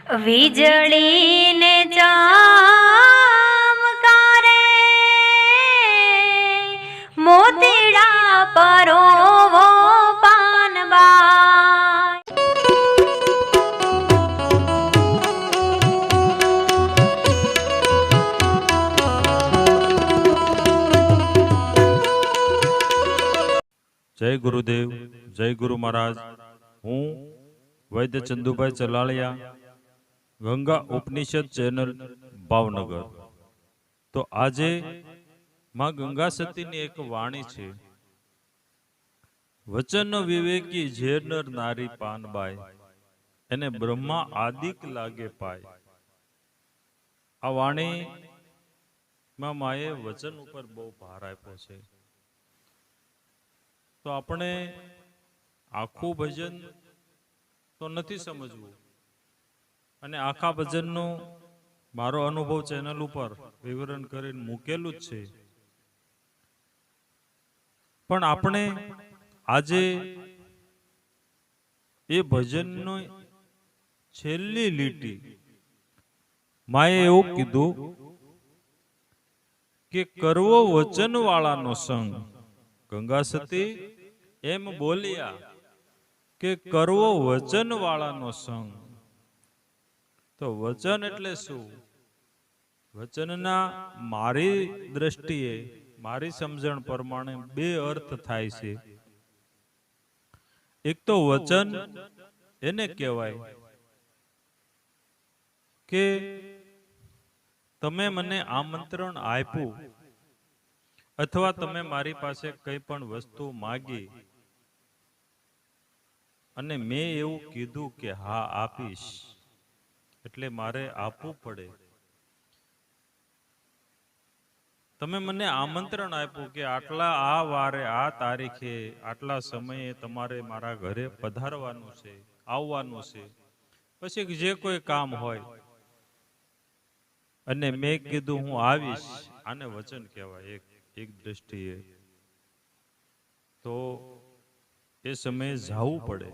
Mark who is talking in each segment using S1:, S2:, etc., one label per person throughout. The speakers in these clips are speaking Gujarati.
S1: વીજળીને ચમકારે મોતીડા પરોવો પાનબાઈ.
S2: જય ગુરુદેવ, જય ગુરુ મહારાજ. હું વૈદ્ય ચંદુભાઈ ચલાળિયા, ગંગા ઉપનિષદ ચેનલ, ભાવનગર. તો આજે માં ગંગા સતીની એક વાણી છે. વચન વિવેકી જે નર નારી પાનબાઈ, એને બ્રહ્મા આદિક લાગે પાય. આ વાણી માં માએ વચન ઉપર બહુ ભાર આપ્યો છે. તો આપણે આખું ભજન તો નથી સમજવું, અને આખા ભજનનો મારો અનુભવ ચેનલ ઉપર વિવરણ કરીને મૂકેલું જ છે. પણ આપણે આજે એ ભજનનો છેલ્લી લીટી માએ એવું કીધું કે કરવો વચન વાળાનો સંગ. ગંગા સતી એમ બોલ્યા કે કરવો વચન વાળાનો સંગ. તો વચન એટલે શું? વચનના મારી દ્રષ્ટિએ, મારી સમજણ પ્રમાણે બે અર્થ થાય છે. એક તો વચન એને કહેવાય કે તમે મને આમંત્રણ આપ્યું, અથવા તમે મારી પાસે કઈ પણ વસ્તુ માગી અને મેં એવું કીધું કે હા આપીશ, એટલે મારે આપવું પડે. તમે મને આમંત્રણ આપ્યું કે આટલા આ વારે, આ તારીખે, આટલા સમયે તમારે મારા ઘરે પધારવાનું છે, આવવાનું છે. પછી જે કોઈ કામ હોય અને મેં કીધું હું આવીશ, આને વચન કહેવાય એક દ્રષ્ટિએ. તો એ સમયે જવું પડે,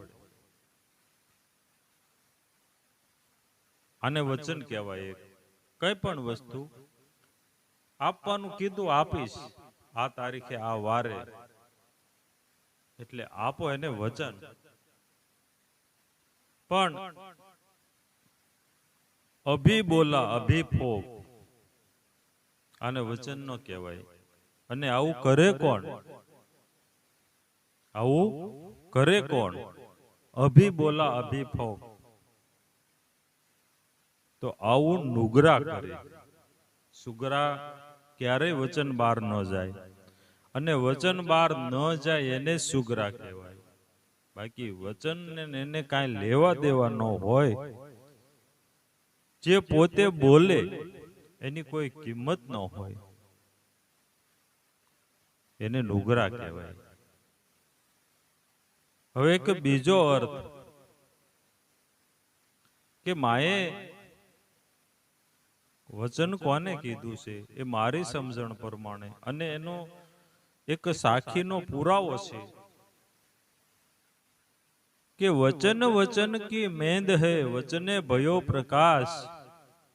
S2: આને વચન કહેવાય. કઈ પણ વસ્તુ આપવાનું કીધું, આપીશ આ તારીખે, આ વારે, એટલે આપો, એને વચન. પણ અભી બોલા અભી ફોક, આને વચન ન કહેવાય. અને આવું કરે કોણ? આવું કરે કોણ? અભી બોલા અભી ફોક. તો આવું નુગરા કરે. સુગરા ક્યારેય વચન બહાર ન જાય, અને વચન બહાર ન જાય એને સુગરા કહેવાય. બાકી વચન એને કાંઈ લેવા દેવા ન હોય. જે પોતે બોલે એની કોઈ કિંમત ન હોય, એને નુગરા કહેવાય. હવે એક બીજો અર્થ કે માએ વચન કોને કીધું છે એ મારી સમજણ પ્રમાણે, અને એનો એક સાખીનો પુરાવો છે કે વચન વચન કી મેંદ હે વચને ભયો પ્રકાશ.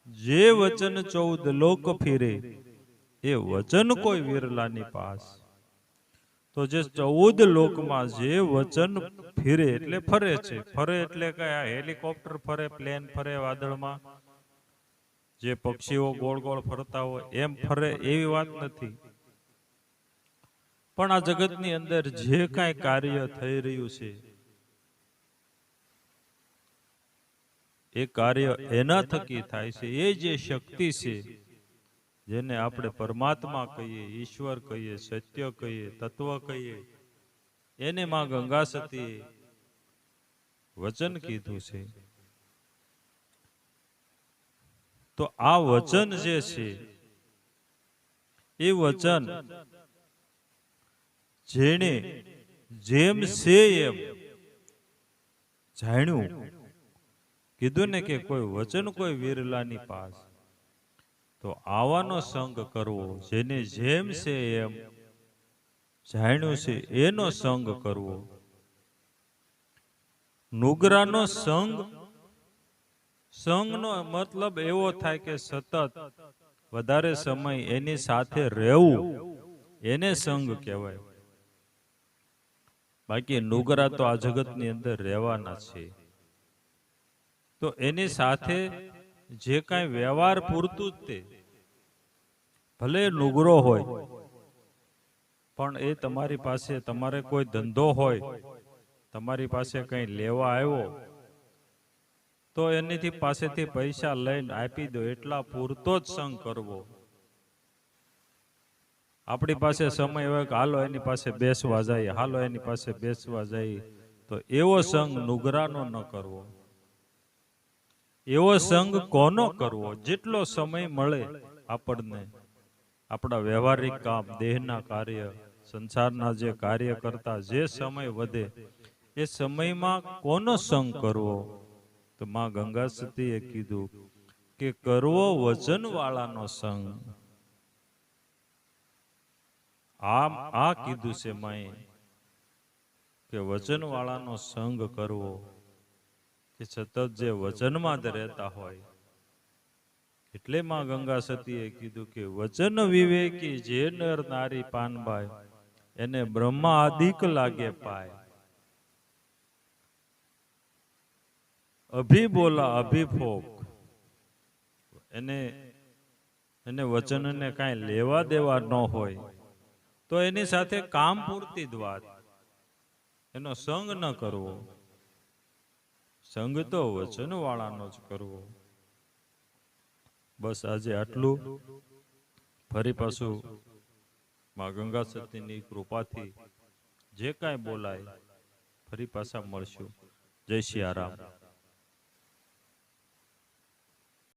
S2: જે વચન 14 લોક ફિરે એ વચન કોઈ વિરલાની પાસ. તો જે 14 લોકમાં જે વચન ફિરે એટલે ફરે છે. ફરે એટલે કયા? હેલિકોપ્ટર ફરે, પ્લેન ફરે વાદળમાં, જે પક્ષીઓ ગોળ ગોળ ફરતા હોય એમ ફરે, એવી વાત નથી. પણ આ જગતની અંદર જે કાંઈ કાર્ય થઈ રહ્યું છે એ કાર્ય એના થકી થાય છે. એ જે શક્તિ છે, જેને આપણે પરમાત્મા કહીએ, ઈશ્વર કહીએ, સત્ય કહીએ, તત્વ કહીએ, એને માં ગંગા સતીએ વચન કીધું છે. તો આ વચન જે છે એ વચન જેણે જેમ છે એમ જાણ્યું. કીધું ને કે કોઈ વચન કોઈ વિરલાની પાસ. તો આવાનો સંગ કરવો, જેને જેમ છે એમ જાણ્યું છે એનો સંગ કરવો. નુગરાનો સંગ સંગનો મતલબ એવો થાય કે સતત વધારે સમય એની સાથે રહેવું, એને સંગ કહેવાય. બાકી નુગરા તો આ જગતની અંદર રહેવાના છે. તો એની સાથે જે કાંઈ વ્યવહાર પૂરતું જ તે, ભલે નુગરો હોય પણ એ તમારી પાસે, તમારે કોઈ ધંધો હોય, તમારી પાસે કંઈ લેવા આવ્યો તો એનીથી પાસેથી પૈસા લઈને આપી દો, એટલા પૂરતો જ સંગ કરવો. આપણી પાસે સમય હોય કે હાલો એની પાસે બેસવા જાય, હાલો એની પાસે બેસવા જાય, તો એવો સંગ નુગરાનો ન કરવો. એવો સંગ કોનો કરવો? જેટલો સમય મળે આપણને, આપણા વ્યવહારિક કામ, દેહના કાર્ય, સંસારના જે કાર્ય કરતા જે સમય વધે એ સમયમાં કોનો સંગ કરવો? તો માં ગંગા સતીએ કીધું કે કરવો વચનવાળાનો સંગ. આ કીધું છે માએ કે વચનવાળાનો સંગ કરવો, કે સતત જે વચનમાં જ રહેતા હોય. એટલે માં ગંગા સતીએ કીધું કે વચન વિવેકી જે નર નારી પાનબાઈ, એને બ્રહ્મા અધિક લાગે પાય. અભી બોલા અભિફોક, એને વચનને કાંઈ લેવા દેવા ન હોય તો એની સાથે કામ પૂરતી જ વાત, એનો સંગ ન કરવો. સંગ તો વચનવાળાનો જ કરવો. બસ આજે આટલું. ફરી પાછું માં ગંગા સતીની કૃપાથી જે કાંઈ બોલાય ફરી પાછા મળશું. જય સિયારામ.